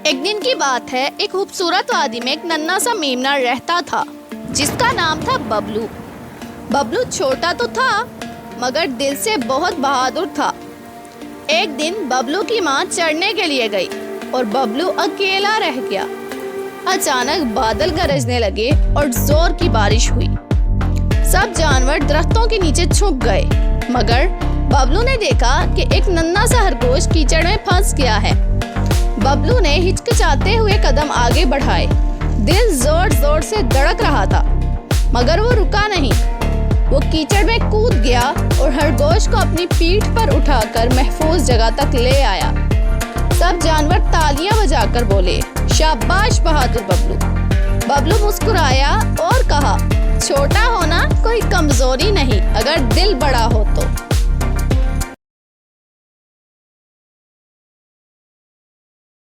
एक दिन की बात है, एक खूबसूरत वादी में एक नन्हा सा मेमना रहता था जिसका नाम था बबलू। बबलू छोटा तो था मगर दिल से बहुत बहादुर था। एक दिन बबलू की माँ चढ़ने के लिए गई और बबलू अकेला रह गया। अचानक बादल गरजने लगे और जोर की बारिश हुई। सब जानवर दरख्तों के नीचे छुप गए मगर बबलू ने देखा कि एक नन्हा सा खरगोश कीचड़ में फंस गया है। बबलू ने हिचकिचाते हुए कदम आगे बढ़ाए। दिल जोर जोर से धड़क रहा था मगर वो रुका नहीं। वो कीचड़ में कूद गया और खरगोश को अपनी पीठ पर उठाकर महफूज जगह तक ले आया। सब जानवर तालियां बजाकर बोले, शाबाश बहादुर बबलू। बबलू मुस्कुराया और कहा, छोटा होना कोई कमजोरी नहीं अगर दिल बड़ा हो तो।